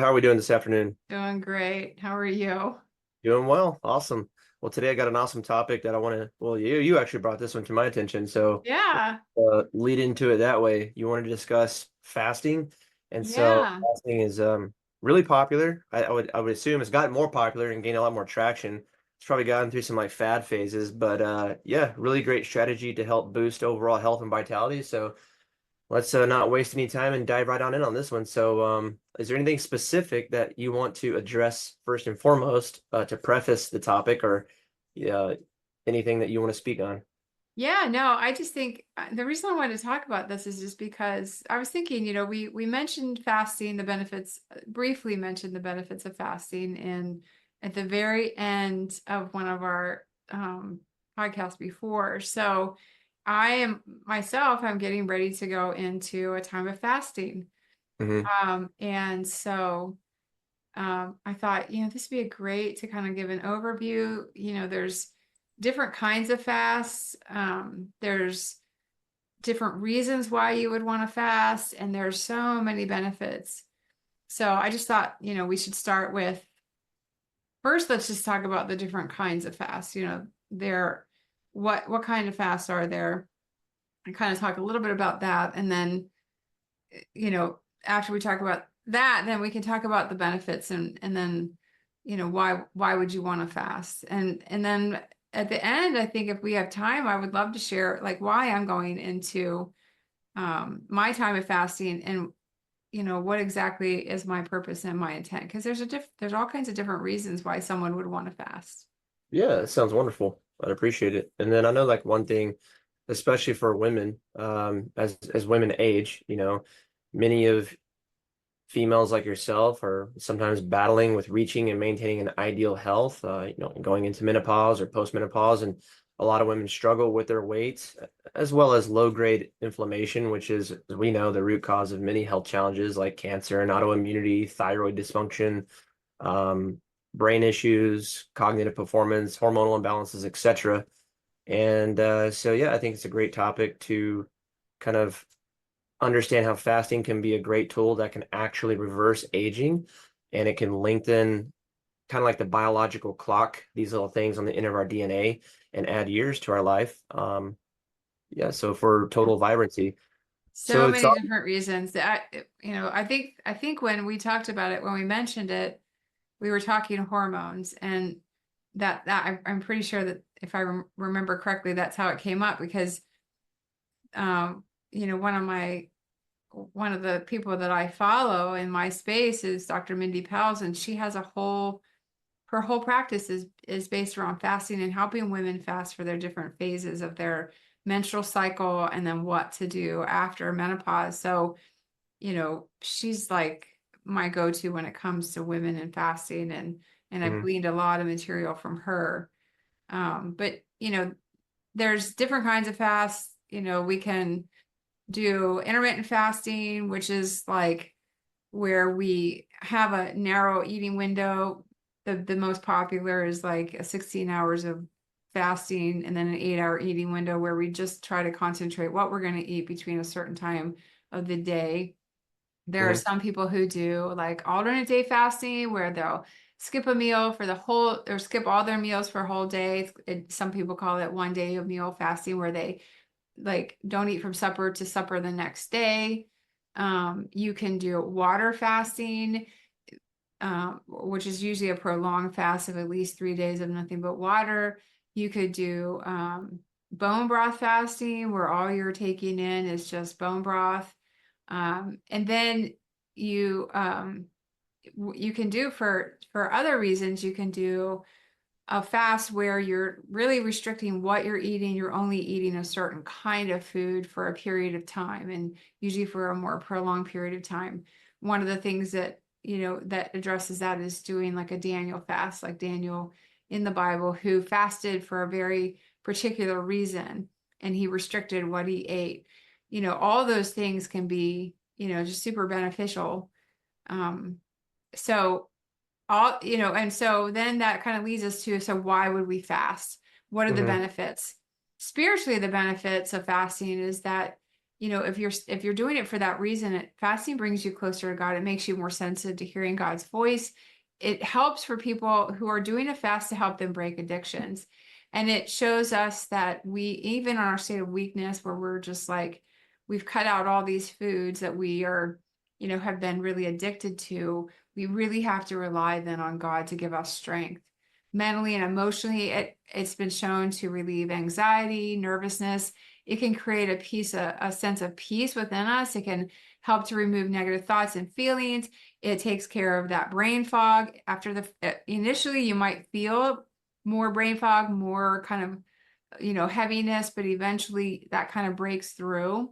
How are we doing this afternoon? Doing great. How are you? Doing well. Awesome. Well, today I got an awesome topic that I want to, you actually brought this one to my attention. So Yeah, lead into it that way. You wanted to discuss fasting. And so yeah. fasting is really popular. I would assume it's gotten more popular and gained a lot more traction. It's probably gotten through some like fad phases, but yeah, really great strategy to help boost overall health and vitality. So let's not waste any time and dive right on in on this one. So, is there anything specific that you want to address first and foremost to preface the topic, or uh, anything that you want to speak on? Yeah, no, I just think the reason I wanted to talk about this is just because I was thinking, we mentioned fasting, the benefits, briefly mentioned the benefits of fasting, and at the very end of one of our podcasts before. So I am myself, I'm getting ready to go into a time of fasting. Hmm. And so I thought, this would be a great to kind of give an overview. There's different kinds of fasts. There's different reasons why you would want to fast, and there's so many benefits. So I just thought, we should start with first, let's just talk about the different kinds of fasts. There, what kind of fasts are there? And kind of talk a little bit about that, and then after we talk about that, then we can talk about the benefits and then, why would you want to fast? And then at the end, I think if we have time, I would love to share like why I'm going into my time of fasting and what exactly is my purpose and my intent. Because there's all kinds of different reasons why someone would want to fast. Yeah, it sounds wonderful. I'd appreciate it. And then I know like one thing, especially for women, as women age, many of females like yourself are sometimes battling with reaching and maintaining an ideal health, going into menopause or postmenopause. And a lot of women struggle with their weight, as well as low-grade inflammation, which is, as we know, the root cause of many health challenges like cancer and autoimmunity, thyroid dysfunction, um, brain issues, cognitive performance, hormonal imbalances, etc. And so, yeah, I think it's a great topic to kind of understand how fasting can be a great tool that can actually reverse aging, and it can lengthen kind of like the biological clock, these little things on the end of our DNA, and add years to our life. Yeah, so for total vibrancy. So So it's many all, different reasons that I think when we talked about it, when we mentioned it, we were talking hormones, and I'm pretty sure that if I remember correctly, that's how it came up because um, one of the people that I follow in my space is Dr. Mindy Pels, and she has her whole practice is based around fasting and helping women fast for their different phases of their menstrual cycle and then what to do after menopause. So, she's like my go-to when it comes to women and fasting, and I've mhm, gleaned a lot of material from her. But there's different kinds of fasts. We can do intermittent fasting, which is like where we have a narrow eating window. The most popular is like a 16 hours of fasting and then an 8-hour eating window where we just try to concentrate what we're going to eat between a certain time of the day. There are mhm, some people who do like alternate day fasting where they'll skip a meal for the whole or skip all their meals for a whole day. Some people call it one day of meal fasting where they like don't eat from supper to supper the next day. You can do water fasting, which is usually a prolonged fast of at least 3 days of nothing but water. You could do bone broth fasting, where all you're taking in is just bone broth. And then you can do for other reasons, you can do a fast where you're really restricting what you're eating. You're only eating a certain kind of food for a period of time, and usually for a more prolonged period of time. One of the things that, that addresses that is doing like a Daniel fast, like Daniel in the Bible, who fasted for a very particular reason, and he restricted what he ate. All those things can be, just super beneficial. Um, so and so then that kind of leads us to, so why would we fast? What are the mhm, benefits? Spiritually, the benefits of fasting is that if you're doing it for that reason, fasting brings you closer to God. It makes you more sensitive to hearing God's voice. It helps for people who are doing a fast to help them break addictions. And it shows us that we, even on our state of weakness, where we're just like, we've cut out all these foods that we are, have been really addicted to, we really have to rely then on God to give us strength. Mentally and emotionally, it's been shown to relieve anxiety, nervousness. It can create a sense of peace within us. It can help to remove negative thoughts and feelings. It takes care of that brain fog. Initially, you might feel more brain fog, more kind of, heaviness, but eventually that kind of breaks through.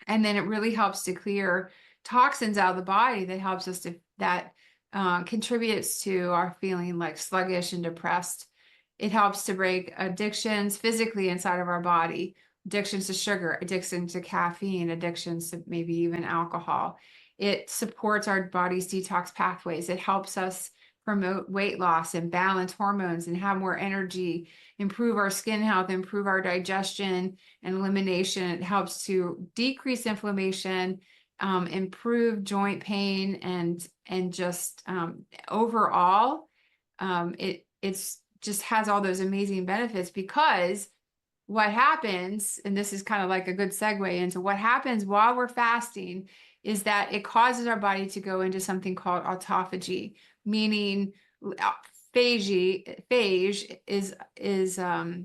And then it really helps to clear toxins out of the body that contributes to our feeling like sluggish and depressed. It helps to break addictions physically inside of our body, addictions to sugar, addictions to caffeine, addictions to maybe even alcohol. It supports our body's detox pathways. It helps us promote weight loss and balance hormones and have more energy, improve our skin health, improve our digestion and elimination. It helps to decrease inflammation, improve joint pain, and just overall, it's just has all those amazing benefits, because what happens, and this is kind of like a good segue into what happens while we're fasting, is that it causes our body to go into something called autophagy, meaning phage is a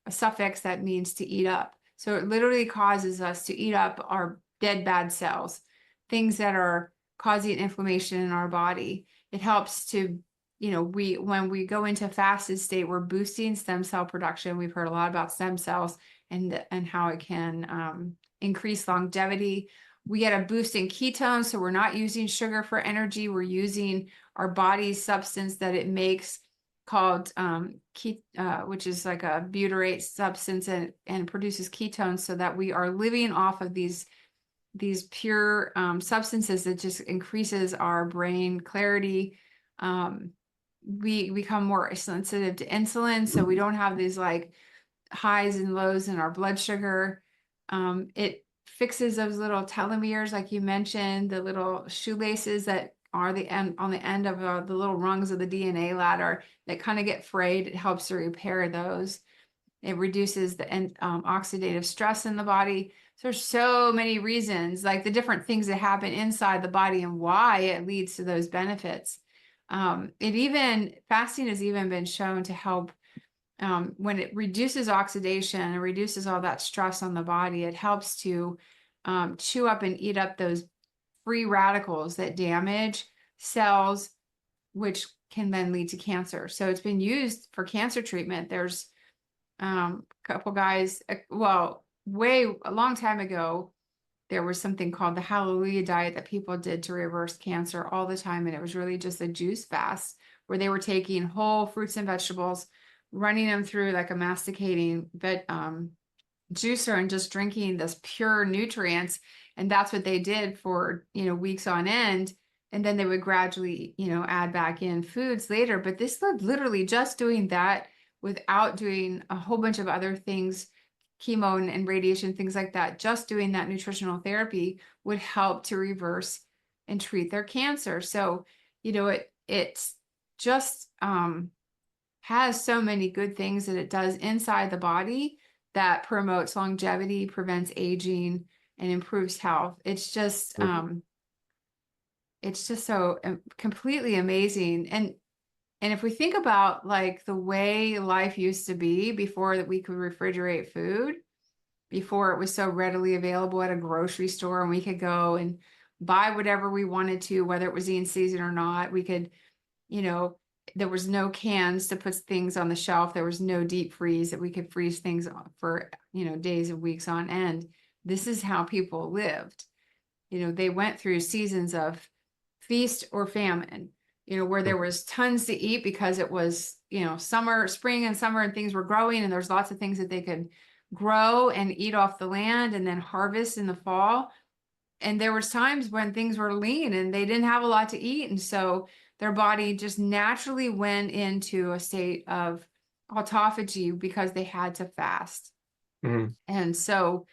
suffix that means to eat up. So it literally causes us to eat up our dead bad cells, things that are causing inflammation in our body. It helps to, when we go into fasted state, we're boosting stem cell production. We've heard a lot about stem cells and how it can increase longevity. We get a boost in ketones, so we're not using sugar for energy. We're using our body's substance that it makes called which is like a butyrate substance, and produces ketones, so that we are living off of these pure substances that just increases our brain clarity. We become more sensitive to insulin, so we don't have these like highs and lows in our blood sugar. It fixes those little telomeres, like you mentioned, the little shoelaces that are on the end of the little rungs of the DNA ladder that kind of get frayed. It helps to repair those. It reduces the oxidative stress in the body. So there's so many reasons, like the different things that happen inside the body and why it leads to those benefits. Fasting has even been shown to help when it reduces oxidation and reduces all that stress on the body. It helps to chew up and eat up those free radicals that damage cells, which can then lead to cancer. So it's been used for cancer treatment. There's a couple guys, well, a long time ago, there was something called the Hallelujah diet that people did to reverse cancer all the time. And it was really just a juice fast where they were taking whole fruits and vegetables, running them through like a masticating juicer, and just drinking this pure nutrients. And that's what they did for, weeks on end. And then they would gradually, add back in foods later. But this literally just doing that without doing a whole bunch of other things, chemo and radiation, things like that, just doing that nutritional therapy would help to reverse and treat their cancer. So, it's just has so many good things that it does inside the body that promotes longevity, prevents aging, and improves health. It's just so completely amazing. And if we think about like the way life used to be before that we could refrigerate food, before it was so readily available at a grocery store and we could go and buy whatever we wanted to, whether it was in season or not, we could, there was no cans to put things on the shelf. There was no deep freeze that we could freeze things for, days and weeks on end. This is how people lived. They went through seasons of feast or famine, where there was tons to eat because it was, spring and summer, and things were growing, and there's lots of things that they could grow and eat off the land and then harvest in the fall. And there was times when things were lean and they didn't have a lot to eat. And so their body just naturally went into a state of autophagy because they had to fast. Mhm. And so,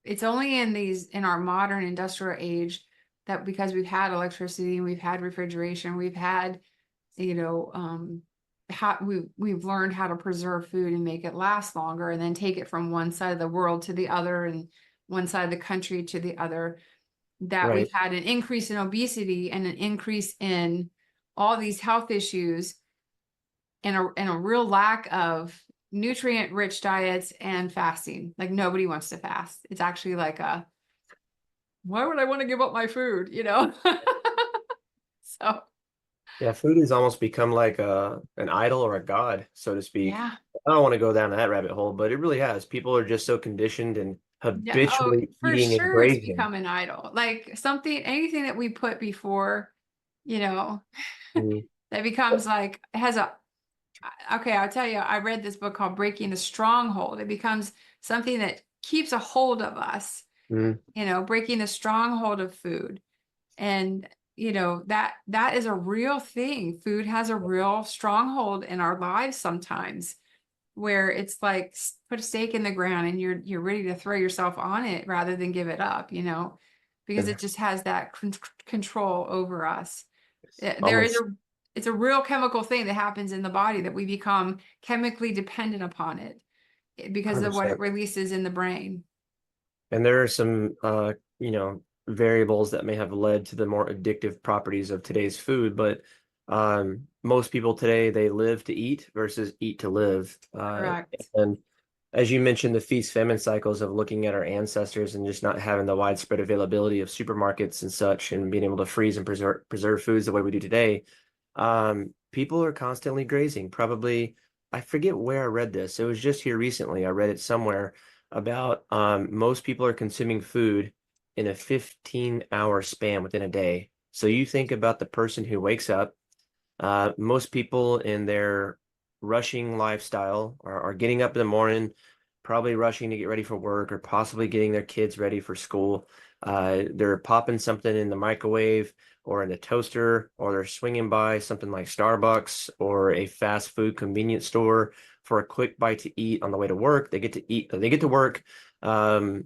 it's only in our modern industrial age that, because we've had electricity and we've had refrigeration, we've had, you know, how we've learned how to preserve food and make it last longer, and then take it from one side of the world to the other, and one side of the country to the other, that we've Right. had an increase in obesity and an increase in all these health issues, and a real lack of nutrient rich diets and fasting. Like nobody wants to fast. It's actually like a, why would I want to give up my food, you know? So, Yeah, food has almost become like an idol or a god, so to speak. yeah. I don't want to go down that rabbit hole, but it really has. People are just so conditioned and Yeah, oh, habitually for eating and sure it's grazing. become an idol. Like something, anything that we put before, you know, Mm, that becomes like, it has a, okay, I'll tell you, I read this book called Breaking the Stronghold. It becomes something that keeps a hold of us, mm, you know, breaking the stronghold of food. And, you know, that is a real thing. Food has a real stronghold in our lives sometimes, where it's like put a stake in the ground and you're ready to throw yourself on it rather than give it up, you know, because and it just has that control over us. There is almost a, it's a real chemical thing that happens in the body, that we become chemically dependent upon it, because of what it 100%. releases in the brain. And there are some variables that may have led to the more addictive properties of today's food, but most people today they live to eat versus eat to live. Correct. And as you mentioned, the feast famine cycles of looking at our ancestors and just not having the widespread availability of supermarkets and such, and being able to freeze and preserve foods the way we do today. People are constantly grazing. Probably, I forget where I read this. It was just here recently. I read it somewhere about most people are consuming food in a 15-hour span within a day. So you think about the person who wakes up. Most people in their rushing lifestyle are getting up in the morning, probably rushing to get ready for work or possibly getting their kids ready for school. They're popping something in the microwave or in the toaster, or they're swinging by something like Starbucks or a fast food convenience store for a quick bite to eat on the way to work. They get to eat, they get to work. Um,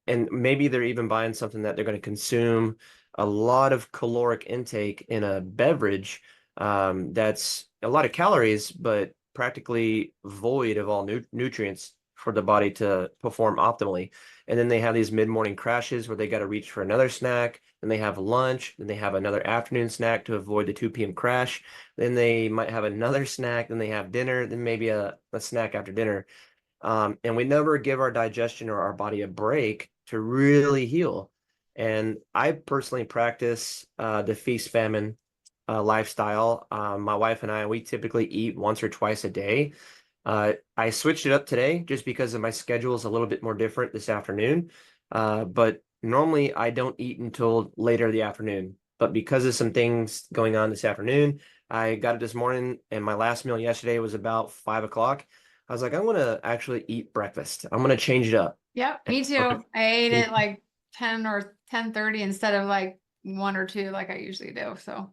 and maybe they're even buying something that they're going to consume a lot of caloric intake in a beverage, that's a lot of calories, but practically void of all nutrients for the body to perform optimally. And then they have these mid-morning crashes where they got to reach for another snack. Then they have lunch. Then they have another afternoon snack to avoid the 2 p.m. crash. Then they might have another snack. Then they have dinner. Then maybe a snack after dinner. And we never give our digestion or our body a break to really heal. And I personally practice the feast famine lifestyle. My wife and I, we typically eat once or twice a day. I switched it up today just because of my schedule is a little bit more different this afternoon. But normally I don't eat until later the afternoon. But because of some things going on this afternoon, I got it this morning, and my last meal yesterday was about 5 o'clock. I was like, I want to actually eat breakfast. I'm going to change it up. Yep, me too. I ate it like 10 or 10:30 instead of like 1 or 2 like I usually do. So,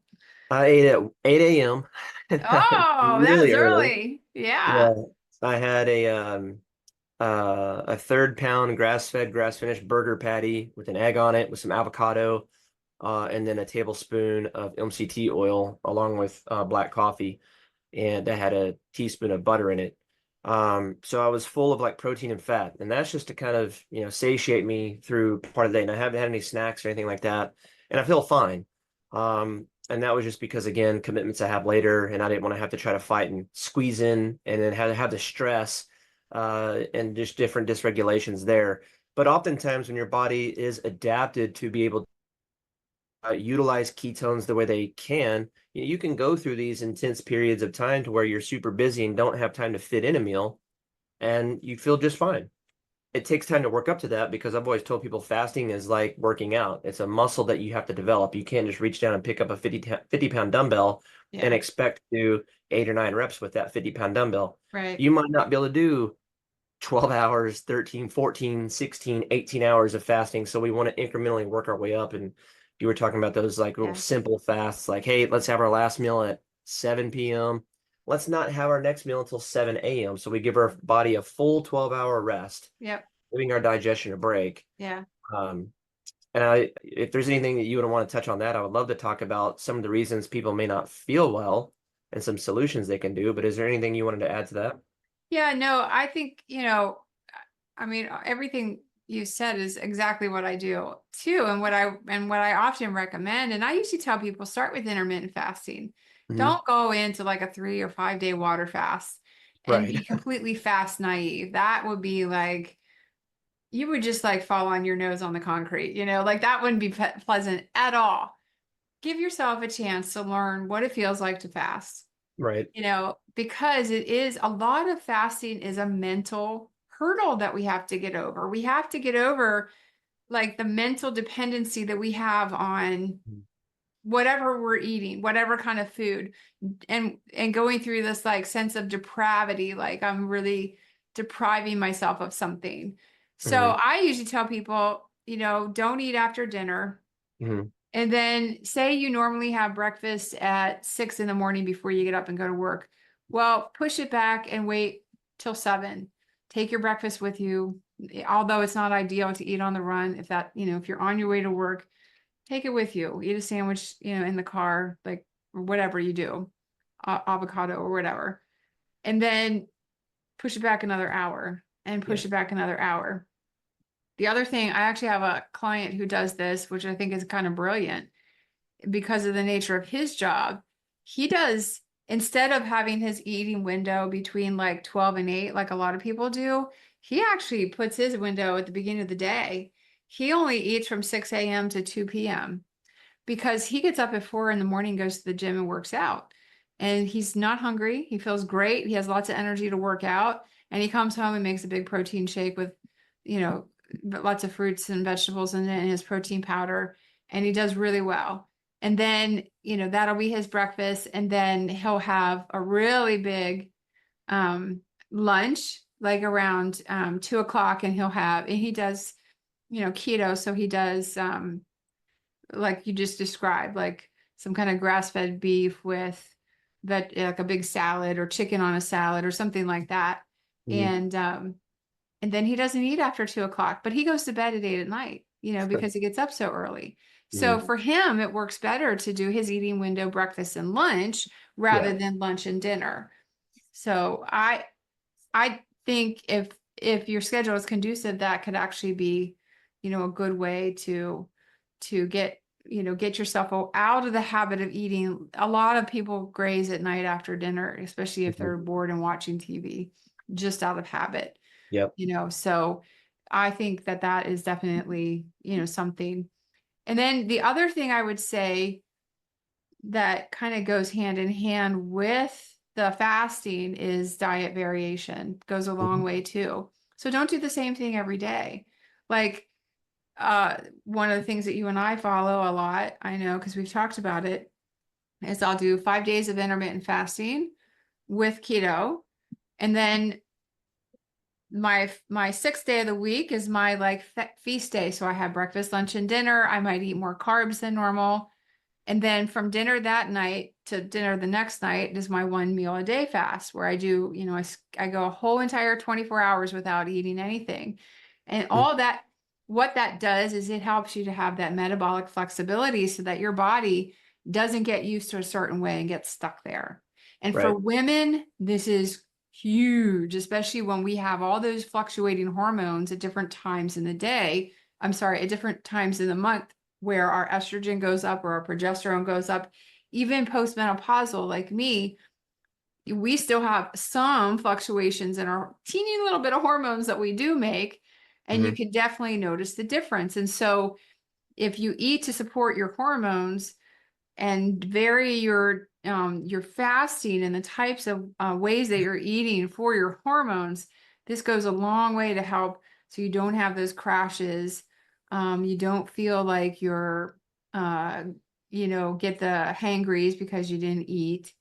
I ate at 8 a.m. oh, that was really early. early. Yeah. Yeah. I had a third pound grass-fed, grass-finished burger patty with an egg on it with some avocado, and then a tablespoon of MCT oil along with black coffee, and that had a teaspoon of butter in it. So I was full of like protein and fat, and that's just to kind of, satiate me through part of the day. And I haven't had any snacks or anything like that, and I feel fine. And that was just because, again, commitments I have later, and I didn't want to have to try to fight and squeeze in, and then have the stress, and just different dysregulations there. But oftentimes, when your body is adapted to be able utilize ketones the way they can, you can go through these intense periods of time to where you're super busy and don't have time to fit in a meal, and you feel just fine. It takes time to work up to that, because I've always told people fasting is like working out. It's a muscle that you have to develop. You can't just reach down and pick up a 50-pound dumbbell and Yeah. expect to do 8 or 9 reps with that 50-pound dumbbell. Right. You might not be able to do 12 hours, 13, 14, 16, 18 hours of fasting. So we want to incrementally work our way up. And you were talking about those like little Yeah. simple fasts, like, hey, let's have our last meal at 7 p.m. Let's not have our next meal until 7 a.m. So we give our body a full 12-hour rest. Yep. giving our digestion a break. Yeah. Um, and if there's anything that you would want to touch on that, I would love to talk about some of the reasons people may not feel well and some solutions they can do. But is there anything you wanted to add to that? Yeah, no, I think, I mean, everything you said is exactly what I do too, and what I often recommend. And I usually tell people start with intermittent fasting. Hmm. Don't go into like a 3 or 5 day water fast and Right. be completely fast naive. That would be like you would just like fall on your nose on the concrete, like that wouldn't be pleasant at all. Give yourself a chance to learn what it feels like to fast, Right. because it is a lot of fasting is a mental hurdle that we have to get over. We have to get over like the mental dependency that we have on whatever we're eating, whatever kind of food, and going through this like sense of depravity, like I'm really depriving myself of something. So Hmm. I usually tell people, don't eat after dinner. Hmm. And then say you normally have breakfast at 6 in the morning before you get up and go to work. Well, push it back and wait till 7. Take your breakfast with you. Although it's not ideal to eat on the run, if you're on your way to work, take it with you. Eat a sandwich, in the car, like or whatever you do, avocado or whatever. And then push it back another hour and Yeah. push it back another hour. The other thing, I actually have a client who does this, which I think is kind of brilliant because of the nature of his job. He does, instead of having his eating window between like 12 and 8, like a lot of people do, he actually puts his window at the beginning of the day. He only eats from 6 a.m. to 2 p.m. because he gets up at 4 in the morning, goes to the gym and works out. And he's not hungry. He feels great. He has lots of energy to work out. And he comes home and makes a big protein shake with, you know, lots of fruits and vegetables in it and his protein powder. And he does really well. And then, that'll be his breakfast. And then he'll have a really big lunch, like around 2 o'clock. And he does, keto. So he does like you just described, like some kind of grass-fed beef with that, like a big salad or chicken on a salad or something like that. Hmm. And then he doesn't eat after 2 o'clock, but he goes to bed at 8 at night, because he gets up so early. So Hmm. for him, it works better to do his eating window breakfast and lunch Yeah. rather than lunch and dinner. So I think if your schedule is conducive, that could actually be, a good way to get yourself out of the habit of eating. A lot of people graze at night after dinner, especially if Hmm. they're bored and watching TV, just out of habit, Yep. so I think that is definitely, something. And then the other thing I would say that kind of goes hand in hand with the fasting is diet variation. Goes a long Hmm. way too. So don't do the same thing every day. Like one of the things that you and I follow a lot, I know because we've talked about it, is I'll do 5 days of intermittent fasting with keto. And then my sixth day of the week is my like feast day. So I have breakfast, lunch, and dinner. I might eat more carbs than normal. And then from dinner that night to dinner the next night is my 1 meal a day fast where I do, I go a whole entire 24 hours without eating anything. And all that, what that does is it helps you to have that metabolic flexibility so that your body doesn't get used to a certain way and get stuck there. And for Right. women, this is huge, especially when we have all those fluctuating hormones at different times in the day. I'm sorry, at different times in the month where our estrogen goes up or our progesterone goes up, even postmenopausal like me, we still have some fluctuations in our teeny little bit of hormones that we do make. And you Hmm. can definitely notice the difference. And so if you eat to support your hormones and vary your fasting and the types of ways that you're eating for your hormones, this goes a long way to help so you don't have those crashes. You don't feel like you're get the hangries because you didn't eat.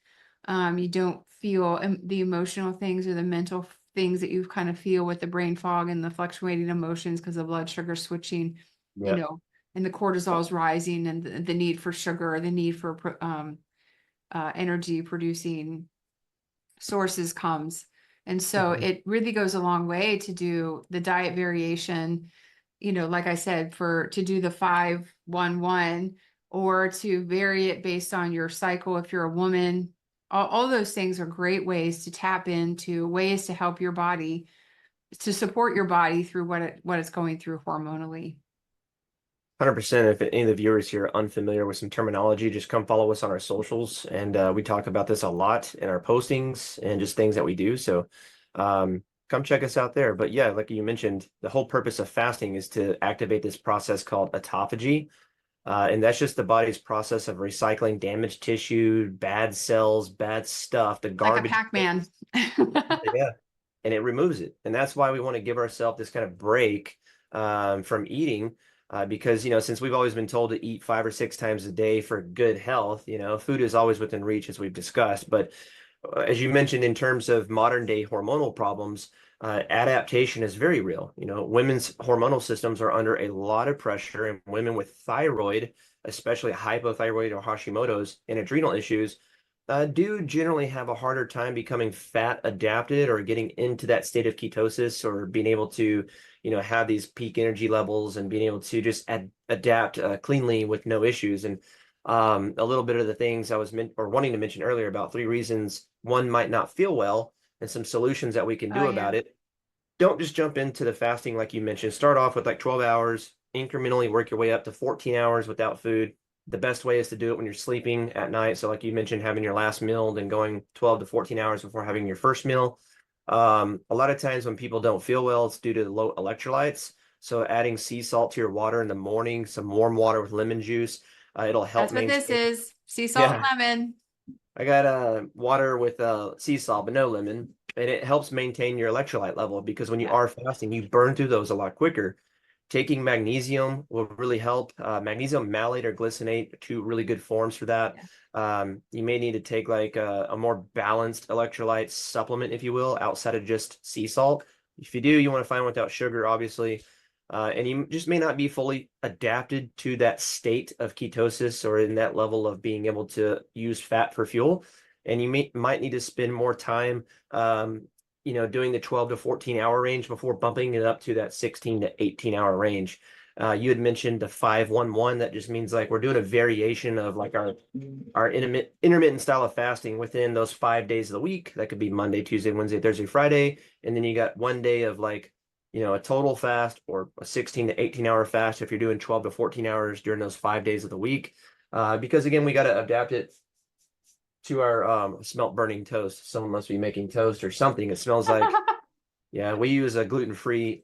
You don't feel the emotional things or the mental things that you kind of feel with the brain fog and the fluctuating emotions because of blood sugar switching, you Yep. know and the cortisol is rising and the need for sugar, the need for energy producing sources comes. And so Mhm. it really goes a long way to do the diet variation, like I said, to do the 5-1-1, or to vary it based on your cycle if you're a woman. All those things are great ways to tap into ways to help your body, to support your body through what it's going through hormonally. 100%. If any of the viewers here are unfamiliar with some terminology, just come follow us on our socials. And we talk about this a lot in our postings and just things that we do. So come check us out there. But yeah, like you mentioned, the whole purpose of fasting is to activate this process called autophagy. And that's just the body's process of recycling damaged tissue, bad cells, bad stuff, the Like a garbage. Pac-Man. Yeah. And it removes it. And that's why we want to give ourselves this kind of break from eating. Because, since we've always been told to eat 5 or 6 times a day for good health, food is always within reach, as we've discussed. But as you mentioned, in terms of modern day hormonal problems, adaptation is very real. Women's hormonal systems are under a lot of pressure, and women with thyroid, especially hypothyroid or Hashimoto's and adrenal issues, do generally have a harder time becoming fat adapted or getting into that state of ketosis or being able to, have these peak energy levels and being able to just adapt cleanly with no issues. And a little bit of the things I was wanting to mention earlier about 3 reasons one might not feel well and some solutions that we can Oh do yeah. about it. Don't just jump into the fasting like you mentioned. Start off with like 12 hours, incrementally work your way up to 14 hours without food. The best way is to do it when you're sleeping at night. So, like you mentioned, having your last meal, then going 12 to 14 hours before having your first meal. A lot of times when people don't feel well, it's due to low electrolytes. So, adding sea salt to your water in the morning, some warm water with lemon juice, it'll help That's what this maintain. is. Sea salt Yeah, and lemon. I got water with sea salt, but no lemon, and it helps maintain your electrolyte level because when you Yeah. are fasting, you burn through those a lot quicker. Taking magnesium will really help. Magnesium malate or glycinate are two really good forms for that. Yeah. You may need to take like a more balanced electrolyte supplement, if you will, outside of just sea salt. If you do, you want to find one without sugar, obviously. And you just may not be fully adapted to that state of ketosis or in that level of being able to use fat for fuel. And you might need to spend more time, doing the 12 to 14 hour range before bumping it up to that 16 to 18-hour range. You had mentioned the 5-1-1. That just means like we're doing a variation of like our intermittent style of fasting within those 5 days of the week. That could be Monday, Tuesday, Wednesday, Thursday, Friday. And then you got one day of like, a total fast or a 16 to 18-hour fast if you're doing 12 to 14 hours during those 5 days of the week. Because again, we got to adapt it to our smelt burning toast. Someone must be making toast or something. It smells like, yeah, we use a gluten-free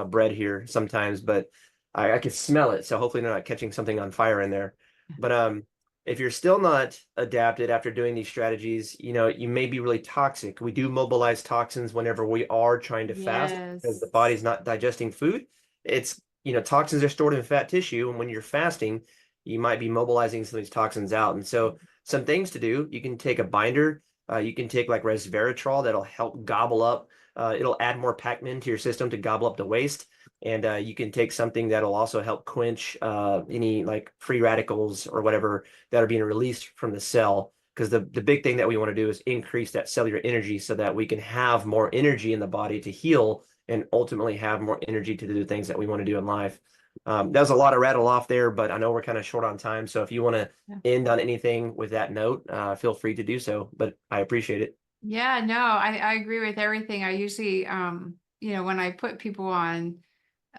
bread here sometimes, but I can smell it. So hopefully they're not catching something on fire in there. But if you're still not adapted after doing these strategies, you may be really toxic. We do mobilize toxins whenever we are trying to fast because the Yes. body's not digesting food. It's, toxins are stored in fat tissue. And when you're fasting, you might be mobilizing some of these toxins out. And so some things to do, you can take a binder. You can take like resveratrol that'll help gobble up, it'll add more Pac-Man to your system to gobble up the waste. And you can take something that'll also help quench any like free radicals or whatever that are being released from the cell. Because the big thing that we want to do is increase that cellular energy so that we can have more energy in the body to heal and ultimately have more energy to do things that we want to do in life. That was a lot of rattle off there, but I know we're kind of short on time. So if you want to Yeah. end on anything with that note, feel free to do so. But I appreciate it. Yeah, no, I agree with everything. I usually, when I put people on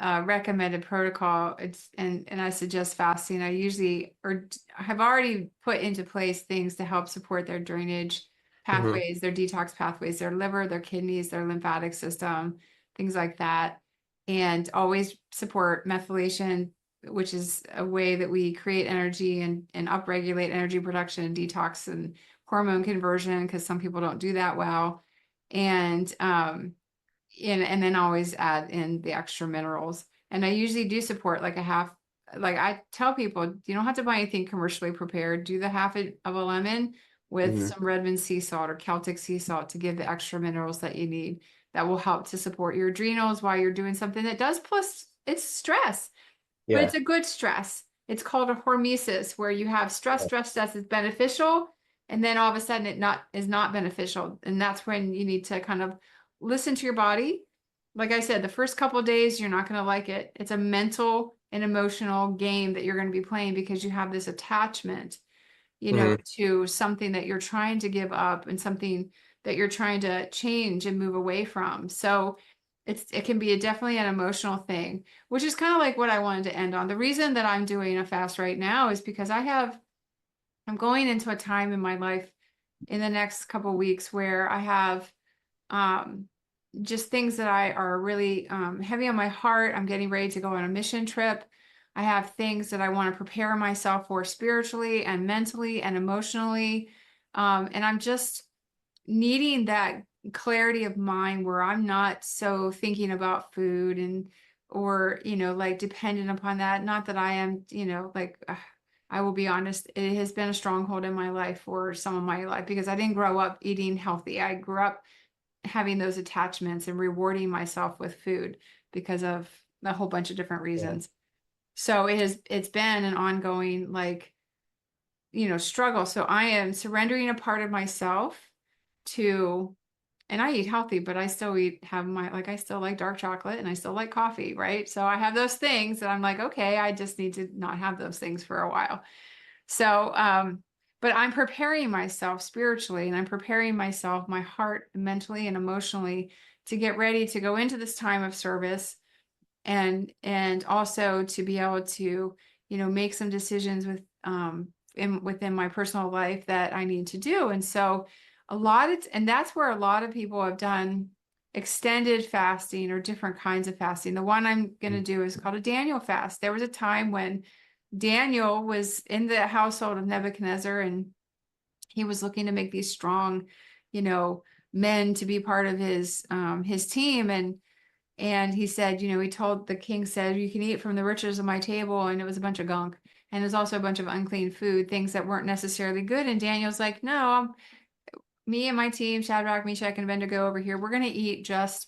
recommended protocol, and I suggest fasting, I usually or have already put into place things to help support their drainage Hmm. pathways, their detox pathways, their liver, their kidneys, their lymphatic system, things like that. And always support methylation, which is a way that we create energy and upregulate energy production and detox and hormone conversion, because some people don't do that well. And and then always add in the extra minerals. And I usually do support like a half, like I tell people, you don't have to buy anything commercially prepared. Do the half of a lemon with Hmm. some Redmond sea salt or Celtic sea salt to give the extra minerals that you need. That will help to support your adrenals while you're doing something that does, plus it's stress, but it's Yeah. a good stress. It's called a hormesis, where you have stress, stress, stress is beneficial. and then all of a sudden it not is not beneficial. And that's when you need to kind of listen to your body. Like I said, the first couple of days, you're not going to like it. It's a mental and emotional game that you're going to be playing because you have this attachment, Hmm. to something that you're trying to give up and something that you're trying to change and move away from. So it can be definitely an emotional thing, which is kind of like what I wanted to end on. The reason that I'm doing a fast right now is because I'm going into a time in my life in the next couple of weeks where I have um, just things that I are really heavy on my heart. I'm getting ready to go on a mission trip. I have things that I want to prepare myself for spiritually and mentally and emotionally. And I'm just needing that clarity of mind where I'm not so thinking about food and or like dependent upon that. Not that I am, like I will be honest, it has been a stronghold in my life for some of my life because I didn't grow up eating healthy. I grew up having those attachments and rewarding myself with food because of a whole bunch of different Yeah. reasons. So it's been an ongoing like, struggle. So I am surrendering a part of myself to, and I eat healthy, but I still have like, I still like dark chocolate and I still like coffee, right? So I have those things that I'm like, okay, I just need to not have those things for a while. So, but I'm preparing myself spiritually and I'm preparing myself, my heart, mentally and emotionally to get ready to go into this time of service and also to be able to, make some decisions within my personal life that I need to do. And so and that's where a lot of people have done extended fasting or different kinds of fasting. The one I'm going to do is called a Daniel fast. There was a time when Daniel was in the household of Nebuchadnezzar and he was looking to make these strong, you know, men to be part of his team. And he said, he told the king said, you can eat from the riches of my table. And it was a bunch of gunk. And there's also a bunch of unclean food, things that weren't necessarily good. And Daniel's like, no, me and my team, Shadrach, Meshach, and Abednego over here, we're going to eat just,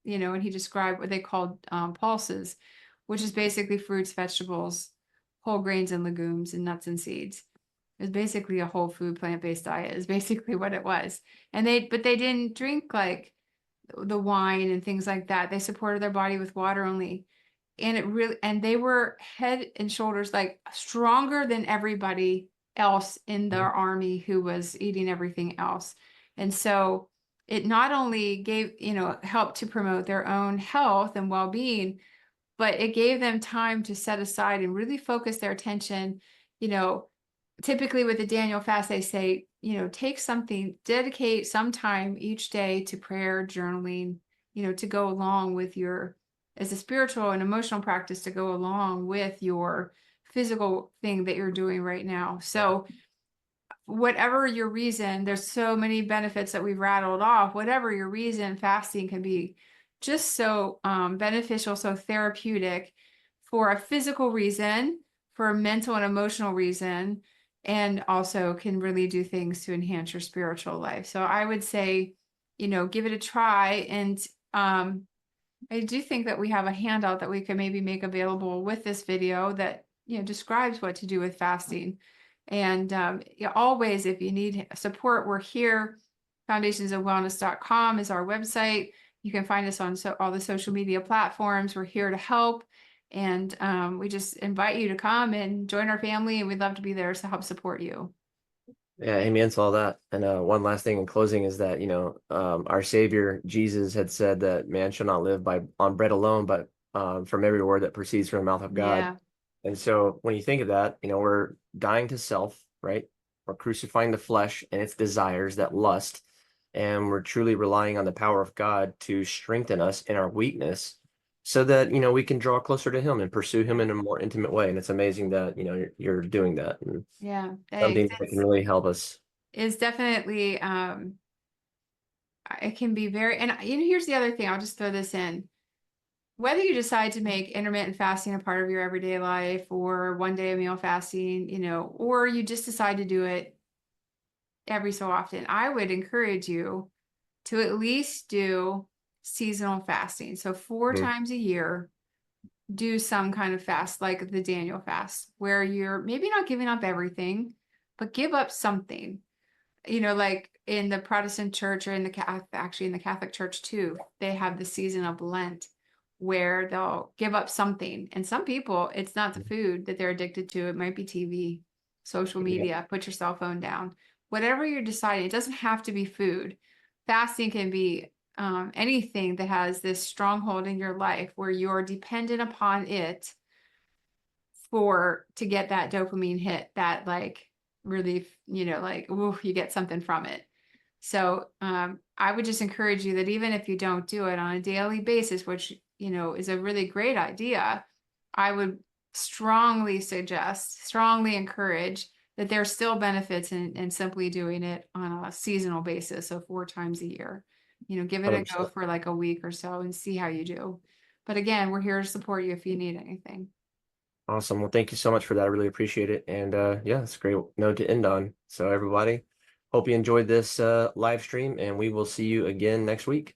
and he described what they called pulses, which is basically fruits, vegetables, whole grains and legumes and nuts and seeds. It was basically a whole food plant-based diet is basically what it was. But they didn't drink like the wine and things like that. They supported their body with water only. And they were head and shoulders like stronger than everybody else in their army who was eating everything else. And so it not only gave, helped to promote their own health and well-being, but it gave them time to set aside and really focus their attention. You know, typically with the Daniel fast, they say, take something, dedicate some time each day to prayer, journaling, to go along with as a spiritual and emotional practice to go along with your physical thing that you're doing right now. So whatever your reason, there's so many benefits that we've rattled off. Whatever your reason, fasting can be just so beneficial, so therapeutic for a physical reason, for a mental and emotional reason, and also can really do things to enhance your spiritual life. So I would say, give it a try. And I do think that we have a handout that we can maybe make available with this video that, describes what to do with fasting. And yeah, always, if you need support, we're here. Foundationsofwellness.com is our website. You can find us on all the social media platforms. We're here to help. And we just invite you to come and join our family. And we'd love to be there to help support you. Yeah, amen to all that. And one last thing in closing is that, our Savior Jesus had said that man shall not live by on bread alone, but from every word that proceeds from the mouth of God. Yeah. And so when you think of that, we're dying to self, right? We're crucifying the flesh and its desires, that lust, and we're truly relying on the power of God to strengthen us in our weakness so that, we can draw closer to Him and pursue Him Yeah. in a more intimate way. And it's amazing that, you're doing that and Yeah. Thanks. something that can really help us. It's definitely it can be very, and here's the other thing, I'll just throw this in. Whether you decide to make intermittent fasting a part of your everyday life or one day of meal fasting, or you just decide to do it every so often, I would encourage you to at least do seasonal fasting. So four Mhm. times a year, do some kind of fast, like the Daniel fast, where you're maybe not giving up everything, but give up something. like in the Protestant church or in the actually in the Catholic church too, they have the season of Lent where they'll give up something. And some people, it's not the food that they're addicted to. It might be TV, social Yeah, media, put your cell phone down. Whatever you're deciding, it doesn't have to be food. Fasting can be anything that has this stronghold in your life where you're dependent upon it to get that dopamine hit, that like relief, like, ooh, you get something from it. So I would just encourage you that even if you don't do it on a daily basis, which, is a really great idea, I would strongly suggest, strongly encourage that there's still benefits in simply doing it on a seasonal basis. So 4 times a year, give it a go 100%. for like a week or so and see how you do. But again, we're here to support you if you need anything. Awesome. Well, thank you so much for that. I really appreciate it. And yeah, it's a great note to end on. So everybody, hope you enjoyed this live stream, and we will see you again next week.